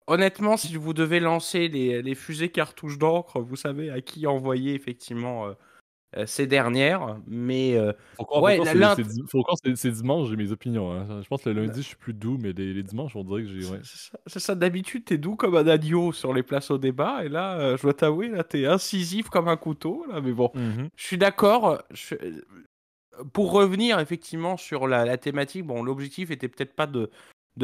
honnêtement, si vous devez lancer les fusées cartouches d'encre, vous savez à qui envoyer effectivement ces dernières. Mais Faut croire, ouais, c'est dimanche, j'ai mes opinions. Hein. Je pense que le lundi, je suis plus doux, mais les dimanches, on dirait que j'ai. Ouais. c'est ça. D'habitude, t'es doux comme un agneau sur les places au débat. Et là, je dois t'avouer, là, t'es incisif comme un couteau. Là, mais bon, Mhm. je suis d'accord. Pour revenir effectivement sur la thématique, bon, l'objectif était peut-être pas de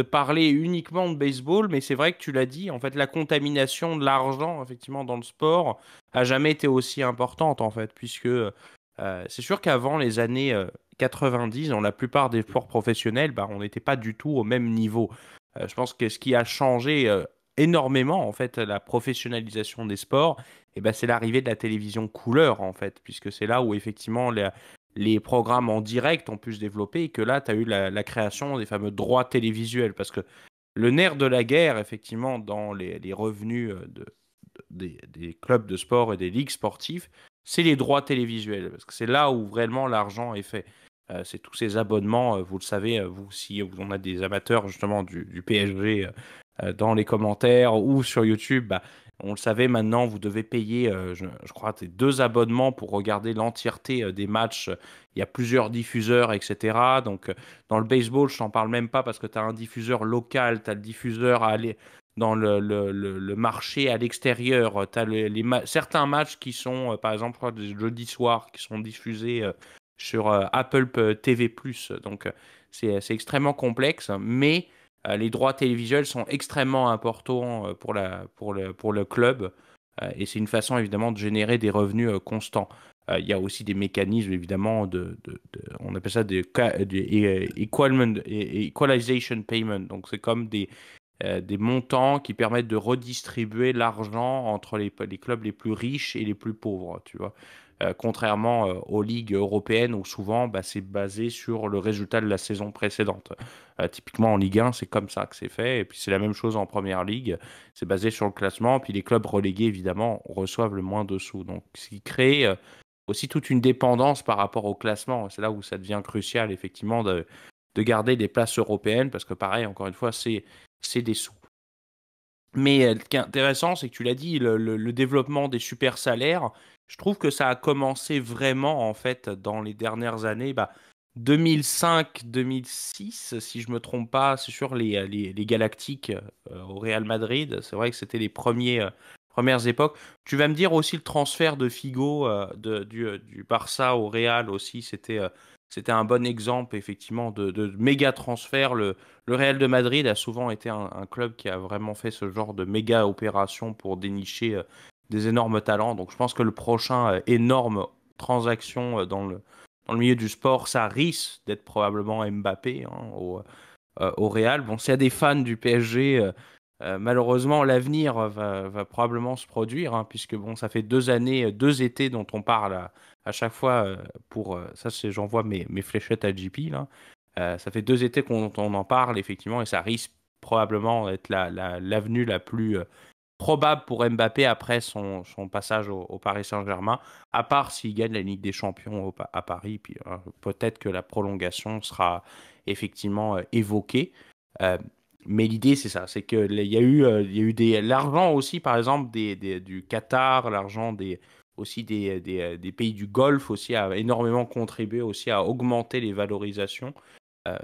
parler uniquement de baseball, mais c'est vrai que tu l'as dit, en fait, la contamination de l'argent, effectivement, dans le sport, a jamais été aussi importante, en fait, puisque c'est sûr qu'avant les années 90, dans la plupart des sports professionnels, bah, on n'était pas du tout au même niveau. Je pense que ce qui a changé énormément, en fait, la professionnalisation des sports, et ben, c'est l'arrivée de la télévision couleur, en fait, puisque c'est là où, effectivement, les programmes en direct ont pu se développer et que là, tu as eu la création des fameux droits télévisuels. Parce que le nerf de la guerre, effectivement, dans les revenus des clubs de sport et des ligues sportives, c'est les droits télévisuels. Parce que c'est là où vraiment l'argent est fait. C'est tous ces abonnements, vous le savez, vous, si on a des amateurs justement du PSG dans les commentaires ou sur YouTube, bah, on le savait maintenant, vous devez payer, je crois, 2 abonnements pour regarder l'entièreté des matchs. Il y a plusieurs diffuseurs, etc. Donc, dans le baseball, je t'en parle même pas parce que tu as un diffuseur local, tu as le diffuseur à aller dans le marché à l'extérieur. Tu as certains matchs qui sont, par exemple, je crois, des jeudis soirs, qui sont diffusés sur Apple TV+. Donc, c'est extrêmement complexe, mais les droits télévisuels sont extrêmement importants pour le club et c'est une façon évidemment de générer des revenus constants. Il y a aussi des mécanismes évidemment on appelle ça des equalization payment. Donc c'est comme des montants qui permettent de redistribuer l'argent entre les clubs les plus riches et les plus pauvres, tu vois. Contrairement aux ligues européennes où souvent bah, c'est basé sur le résultat de la saison précédente. Typiquement en Ligue 1, c'est comme ça que c'est fait. Et puis c'est la même chose en Première Ligue. C'est basé sur le classement. Puis les clubs relégués, évidemment, reçoivent le moins de sous. Donc ce qui crée aussi toute une dépendance par rapport au classement. C'est là où ça devient crucial, effectivement, de garder des places européennes. Parce que pareil, encore une fois, c'est des sous. Mais ce qui est intéressant, c'est que tu l'as dit, le développement des super salaires, je trouve que ça a commencé vraiment, en fait, dans les dernières années. Bah, 2005-2006, si je me trompe pas, c'est sur les Galactiques au Real Madrid. C'est vrai que c'était les premières époques. Tu vas me dire aussi le transfert de Figo du Barça au Real aussi, c'était un bon exemple, effectivement, de méga transfert. Le Real de Madrid a souvent été un club qui a vraiment fait ce genre de méga opération pour dénicher des énormes talents. Donc je pense que le prochain énorme transaction dans le milieu du sport, ça risque d'être probablement Mbappé hein, au Real. Bon, s'il y a des fans du PSG, malheureusement, l'avenir va probablement se produire, hein, puisque bon, ça fait 2 années, 2 étés dont on parle à chaque fois ça, j'envoie mes fléchettes à JP, là. Ça fait 2 étés qu'on on en parle, effectivement, et ça risque probablement d'être l'avenue la plus probable pour Mbappé après son passage au Paris Saint-Germain, à part s'il gagne la Ligue des Champions à Paris, puis peut-être que la prolongation sera effectivement évoquée. Euh, mais l'idée, c'est ça, c'est qu'il y a eu l'argent aussi, par exemple, du Qatar, l'argent aussi des pays du Golfe aussi a énormément contribué aussi à augmenter les valorisations. Euh,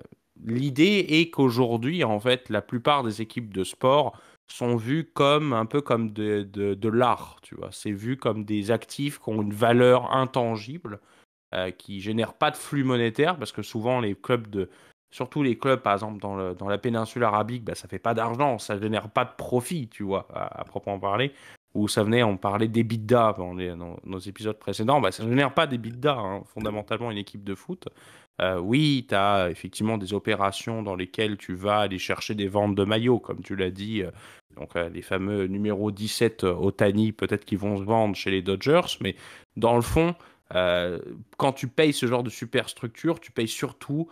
L'idée est qu'aujourd'hui, en fait, la plupart des équipes de sport sont vues comme un peu comme de l'art, tu vois. C'est vu comme des actifs qui ont une valeur intangible, qui génèrent pas de flux monétaire, parce que souvent surtout les clubs, par exemple dans la péninsule arabique, bah, ça fait pas d'argent, ça génère pas de profit, tu vois, à proprement parler. Où ça venait, on parlait d'EBITDA dans nos épisodes précédents, bah, ça génère pas d'EBITDA, hein, fondamentalement une équipe de foot. Oui, tu as effectivement des opérations dans lesquelles tu vas aller chercher des ventes de maillots, comme tu l'as dit. Donc, les fameux numéro 17 Otani, peut-être qu'ils vont se vendre chez les Dodgers. Mais dans le fond, quand tu payes ce genre de superstructure, tu payes surtout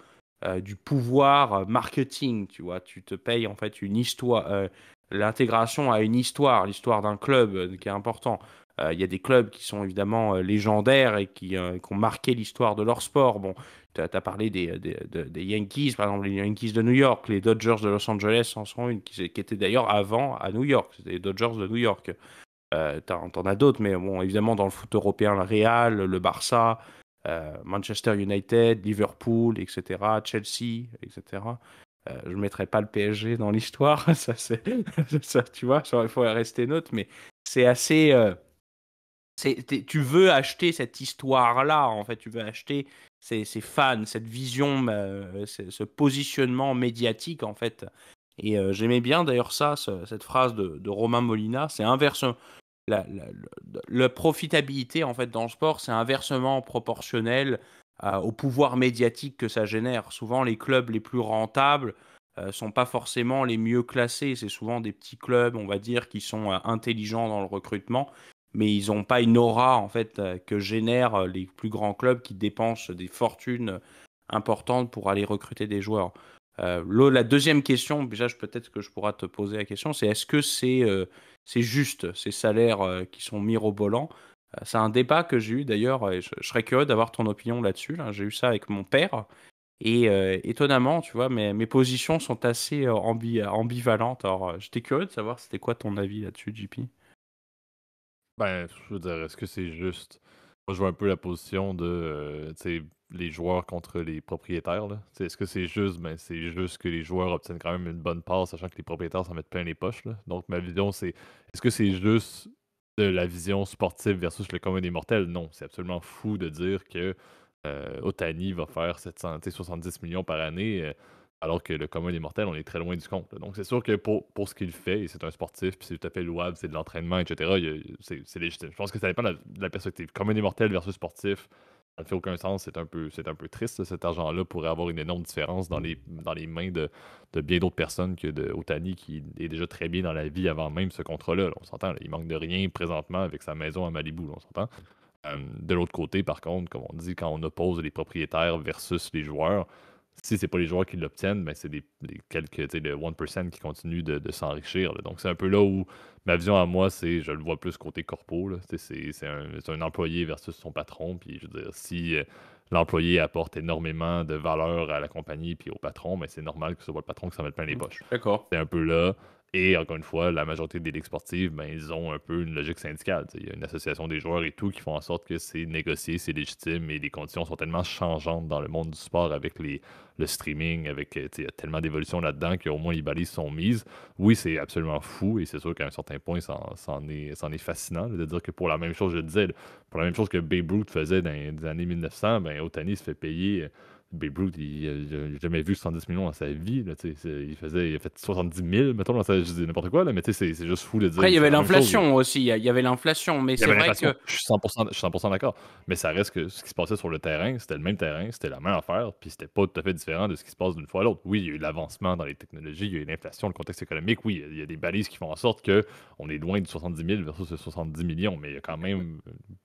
du pouvoir marketing. Tu vois, tu te payes en fait une histoire. L'intégration à une histoire, l'histoire d'un club qui est important. Il y a des clubs qui sont évidemment légendaires et qui ont marqué l'histoire de leur sport. Bon, tu as parlé des Yankees, par exemple les Yankees de New York, les Dodgers de Los Angeles en sont une, qui étaient d'ailleurs avant à New York, c'était les Dodgers de New York. T'en as d'autres, mais bon, évidemment dans le foot européen, le Real, le Barça, Manchester United, Liverpool, etc., Chelsea, etc. Je ne mettrai pas le PSG dans l'histoire, ça, ça, tu vois, il faut rester neutre, mais c'est assez... tu veux acheter cette histoire-là, en fait, tu veux acheter ces fans, cette vision, ce positionnement médiatique, en fait. Et j'aimais bien d'ailleurs cette phrase de Romain Molina, c'est inversement. La profitabilité, en fait, dans le sport, c'est inversement proportionnel au pouvoir médiatique que ça génère. Souvent, les clubs les plus rentables sont pas forcément les mieux classés. C'est souvent des petits clubs, on va dire, qui sont intelligents dans le recrutement mais ils n'ont pas une aura en fait que génèrent les plus grands clubs qui dépensent des fortunes importantes pour aller recruter des joueurs. La deuxième question, déjà peut-être que je pourrais te poser la question, c'est est-ce que c'est juste ces salaires qui sont mirobolants C'est un débat que j'ai eu d'ailleurs, et je serais curieux d'avoir ton opinion là-dessus. Là. J'ai eu ça avec mon père. Et étonnamment, tu vois, mes positions sont assez ambivalentes. Alors, j'étais curieux de savoir c'était quoi ton avis là-dessus, JP. Ben, je veux dire, est-ce que c'est juste. Moi, je vois un peu la position de tu sais, les joueurs contre les propriétaires. Là. Tu sais, est-ce que c'est juste, ben, c'est juste que les joueurs obtiennent quand même une bonne part, sachant que les propriétaires s'en mettent plein les poches. Là. Donc, ma vision, c'est est-ce que c'est juste de la vision sportive versus le commun des mortels? Non, c'est absolument fou de dire que Otani va faire 700, tu sais, 70 millions par année. Alors que le commun des mortels, on est très loin du compte. Là. Donc, c'est sûr que pour ce qu'il fait, et c'est un sportif, puis c'est tout à fait louable, c'est de l'entraînement, etc., c'est légitime. Je pense que ça dépend de la perspective. Commun des mortels versus sportif, ça ne fait aucun sens. C'est un peu triste, là. Cet argent-là pourrait avoir une énorme différence dans les mains de bien d'autres personnes que de Otani, qui est déjà très bien dans la vie avant même ce contrat-là. Là. On s'entend, là. Il manque de rien présentement avec sa maison à Malibu. Là, on s'entend. De l'autre côté, par contre, comme on dit, quand on oppose les propriétaires versus les joueurs, si c'est pas les joueurs qui l'obtiennent, ben c'est les quelques, tu sais, le 1% qui continuent de s'enrichir. Là. Donc c'est un peu là où ma vision à moi, c'est, je le vois plus côté corpo. Là. Tu sais, c'est un employé versus son patron. Puis je veux dire, si l'employé apporte énormément de valeur à la compagnie puis au patron, ben c'est normal que ce soit le patron qui s'en mette plein les poches. D'accord. C'est un peu là. Et encore une fois, la majorité des ligues sportives, ben, ils ont un peu une logique syndicale. Il y a une association des joueurs et tout qui font en sorte que c'est négocié, c'est légitime et les conditions sont tellement changeantes dans le monde du sport avec le streaming, avec il y a tellement d'évolutions là-dedans qu'au moins les balises sont mises. Oui, c'est absolument fou et c'est sûr qu'à un certain point, c'en est fascinant là, de dire que pour la même chose, je le disais, pour la même chose que Babe Ruth faisait dans les années 1900, ben, Otani se fait payer. Babe Ruth, il n'a jamais vu 70 millions dans sa vie. Là, il a fait 70 000, mettons, dans sa, je dis n'importe quoi, là, mais c'est juste fou de dire Après, il y qu'il fait avait la même chose. l'inflation aussi. Il y avait l'inflation, mais Il y c'est avait vrai l'inflation, que je suis 100% d'accord. Mais ça reste que ce qui se passait sur le terrain, c'était le même terrain, c'était la même affaire, puis c'était pas tout à fait différent de ce qui se passe d'une fois à l'autre. Oui, il y a eu l'avancement dans les technologies, il y a eu l'inflation, le contexte économique, oui, il y a des balises qui font en sorte que on est loin du 70 000 versus le 70 millions, mais il y a quand même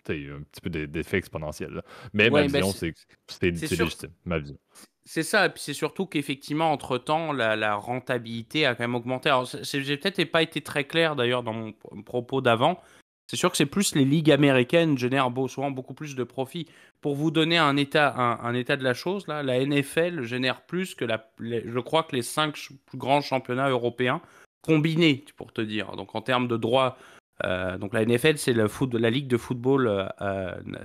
un petit peu d'effet exponentiel. Là. Mais ma ouais, ben, vision, c'est que c'est c'est c'est sûr. légitime, ma vision. C'est ça, et puis c'est surtout qu'effectivement, entre-temps, la rentabilité a quand même augmenté. Alors, j'ai peut-être pas été très clair d'ailleurs dans mon propos d'avant. C'est sûr que c'est plus les ligues américaines génèrent souvent beaucoup plus de profits. Pour vous donner un état de la chose, là, la NFL génère plus que je crois que les plus grands championnats européens combinés, pour te dire. Donc en termes de droits, donc la NFL, c'est la ligue de football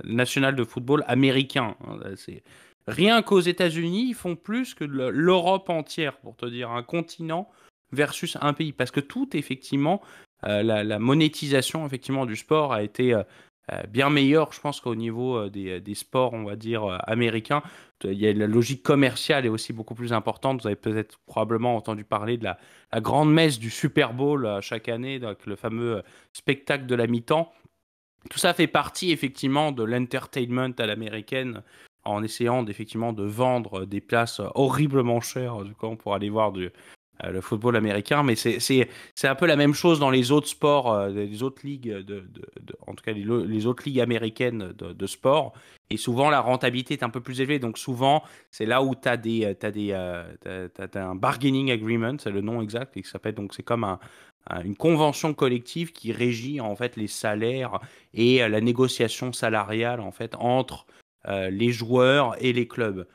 nationale de football américain. Hein. Rien qu'aux États-Unis, ils font plus que l'Europe entière, pour te dire, un continent versus un pays. Parce que tout, effectivement, la monétisation effectivement du sport a été bien meilleure, je pense, qu'au niveau des sports, on va dire, américains. Il y a la logique commerciale est aussi beaucoup plus importante. Vous avez peut-être probablement entendu parler de la grande messe du Super Bowl chaque année, donc le fameux spectacle de la mi-temps. Tout ça fait partie effectivement de l'entertainment à l'américaine, en essayant effectivement de vendre des places horriblement chères du coup, pour aller voir le football américain. Mais c'est un peu la même chose dans les autres sports, les autres ligues, en tout cas les autres ligues américaines sport. Et souvent la rentabilité est un peu plus élevée. Donc souvent c'est là où tu as t'as un bargaining agreement, c'est le nom exact, et qui s'appelle donc c'est comme une convention collective qui régit en fait les salaires et la négociation salariale en fait entre les joueurs et les clubs.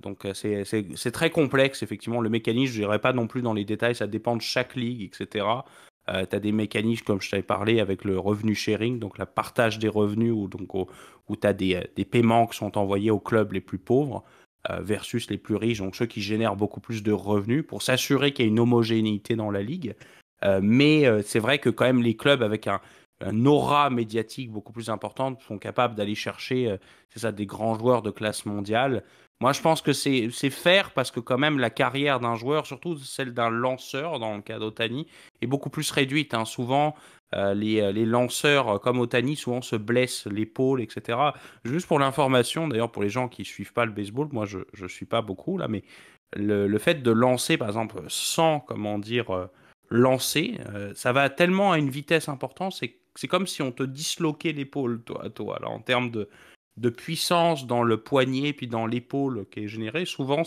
Donc c'est très complexe effectivement le mécanisme, je dirais pas non plus dans les détails, ça dépend de chaque ligue, etc. Tu as des mécanismes comme je t'avais parlé avec le revenu sharing, donc le partage des revenus où tu as des paiements qui sont envoyés aux clubs les plus pauvres versus les plus riches, donc ceux qui génèrent beaucoup plus de revenus pour s'assurer qu'il y a une homogénéité dans la ligue. Mais c'est vrai que quand même les clubs avec un aura médiatique beaucoup plus importante sont capables d'aller chercher c'est ça, des grands joueurs de classe mondiale. Moi, je pense que c'est faire parce que quand même la carrière d'un joueur, surtout celle d'un lanceur dans le cas d'Otani, est beaucoup plus réduite. Hein. Souvent, les lanceurs comme Otani souvent se blessent l'épaule, etc. Juste pour l'information, d'ailleurs pour les gens qui suivent pas le baseball, moi je suis pas beaucoup là, mais le fait de lancer par exemple sans comment dire lancer, ça va tellement à une vitesse importante, c'est comme si on te disloquait l'épaule, toi, à toi. Alors, en termes de puissance dans le poignet puis dans l'épaule qui est générée, souvent,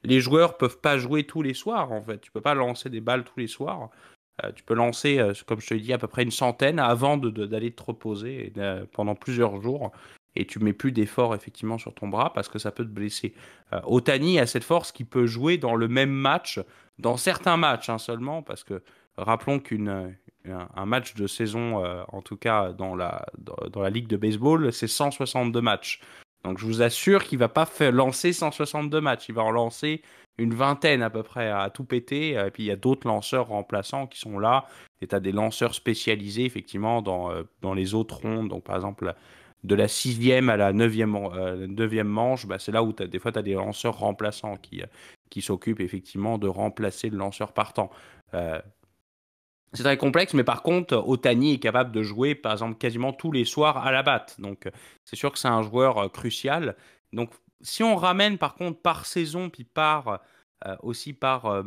les joueurs peuvent pas jouer tous les soirs, en fait. Tu peux pas lancer des balles tous les soirs. Tu peux lancer, comme je te l'ai dit, à peu près une centaine avant d'aller te reposer pendant plusieurs jours. Et tu mets plus d'effort effectivement sur ton bras parce que ça peut te blesser. Otani a cette force qui peut jouer dans le même match, dans certains matchs hein, seulement, parce que rappelons un match de saison, en tout cas dans la ligue de baseball, c'est 162 matchs. Donc je vous assure qu'il va pas lancer 162 matchs, il va en lancer une vingtaine à peu près à tout péter. Et puis il y a d'autres lanceurs remplaçants qui sont là. Et tu as des lanceurs spécialisés effectivement dans les autres rondes. Donc par exemple, de la sixième à la neuvième manche, bah, c'est là où des fois tu as des lanceurs remplaçants qui s'occupent effectivement de remplacer le lanceur partant. Euh, c'est très complexe, mais par contre, Otani est capable de jouer, par exemple, quasiment tous les soirs à la batte. Donc, c'est sûr que c'est un joueur crucial. Donc, si on ramène, par contre, par saison, puis aussi par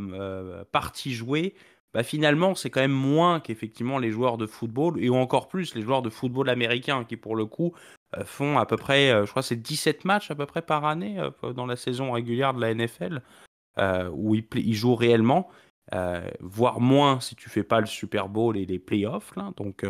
partie jouée, bah, finalement, c'est quand même moins qu'effectivement les joueurs de football, et encore plus les joueurs de football américain, qui, pour le coup, font à peu près, je crois, c'est 17 matchs à peu près par année dans la saison régulière de la NFL où il joue réellement, voire moins si tu fais pas le Super Bowl et les playoffs. Là. Donc,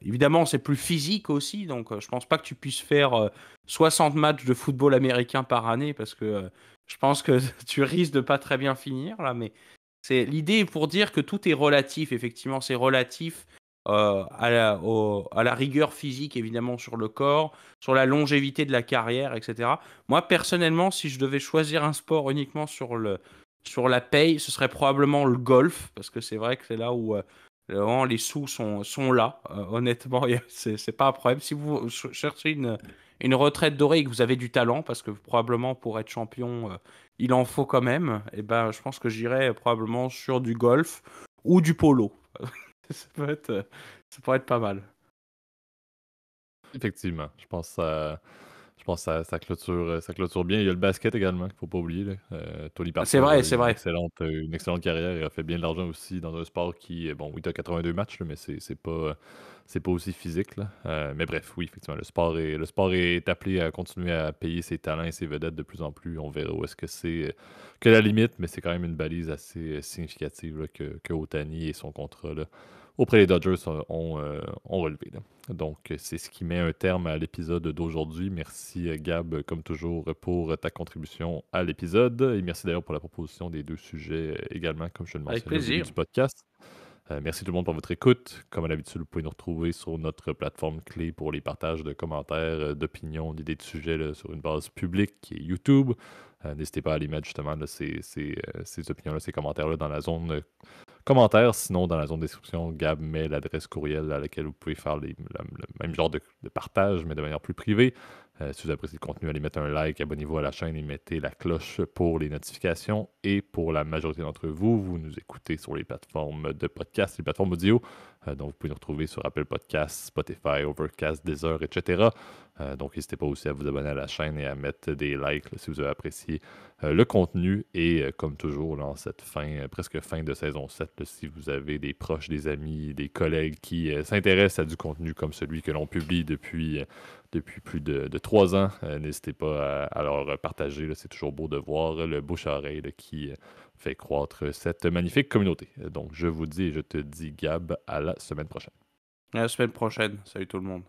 évidemment, c'est plus physique aussi. Donc, je pense pas que tu puisses faire 60 matchs de football américain par année parce que je pense que tu risques de pas très bien finir là. Mais c'est l'idée pour dire que tout est relatif. Effectivement, c'est relatif à la rigueur physique, évidemment, sur le corps, sur la longévité de la carrière, etc. Moi, personnellement, si je devais choisir un sport uniquement sur la paye, ce serait probablement le golf, parce que c'est vrai que c'est là où vraiment les sous sont là. Honnêtement, c'est pas un problème. Si vous cherchez une retraite dorée et que vous avez du talent, parce que probablement pour être champion, il en faut quand même, et ben, je pense que j'irais probablement sur du golf ou du polo. Ça peut être, ça pourrait être pas mal. Effectivement, je pense que ça clôture bien. Il y a le basket également, qu'il ne faut pas oublier, là. Tony C'est Parker vrai, a c'est eu vrai. une excellente carrière et a fait bien de l'argent aussi dans un sport qui, bon, oui, tu as 82 matchs, là, mais c'est pas aussi physique, là. Mais bref, oui, effectivement, le sport est appelé à continuer à payer ses talents et ses vedettes de plus en plus. On verra où est-ce que c'est que la limite, mais c'est quand même une balise assez significative là, que Ohtani et son contrat là, auprès des Dodgers ont relevé, là. Donc, c'est ce qui met un terme à l'épisode d'aujourd'hui. Merci, Gab, comme toujours, pour ta contribution à l'épisode. Et merci d'ailleurs pour la proposition des deux sujets également, comme je te le Avec mentionnais au début plaisir. du podcast. Merci tout le monde pour votre écoute. Comme à l'habitude, vous pouvez nous retrouver sur notre plateforme clé pour les partages de commentaires, d'opinions, d'idées de sujets là, sur une base publique qui est YouTube. N'hésitez pas à aller mettre justement là, ces opinions-là, ces commentaires-là dans la zone commentaires. Sinon, dans la zone de description, Gab met l'adresse courriel à laquelle vous pouvez faire le même genre de partage, mais de manière plus privée. Si vous appréciez le contenu, allez mettre un like, abonnez-vous à la chaîne et mettez la cloche pour les notifications. Et pour la majorité d'entre vous, vous nous écoutez sur les plateformes de podcast, les plateformes audio. Donc, vous pouvez nous retrouver sur Apple Podcasts, Spotify, Overcast, Deezer, etc. Donc, n'hésitez pas aussi à vous abonner à la chaîne et à mettre des likes là, si vous avez apprécié le contenu. Et comme toujours, là, en cette presque fin de saison 7, là, si vous avez des proches, des amis, des collègues qui s'intéressent à du contenu comme celui que l'on publie depuis plus de 3 ans, n'hésitez pas à leur partager. Là, c'est toujours beau de voir le bouche à oreille là, qui fait croître cette magnifique communauté. Donc, je vous dis et je te dis, Gab, à la semaine prochaine. À la semaine prochaine. Salut tout le monde.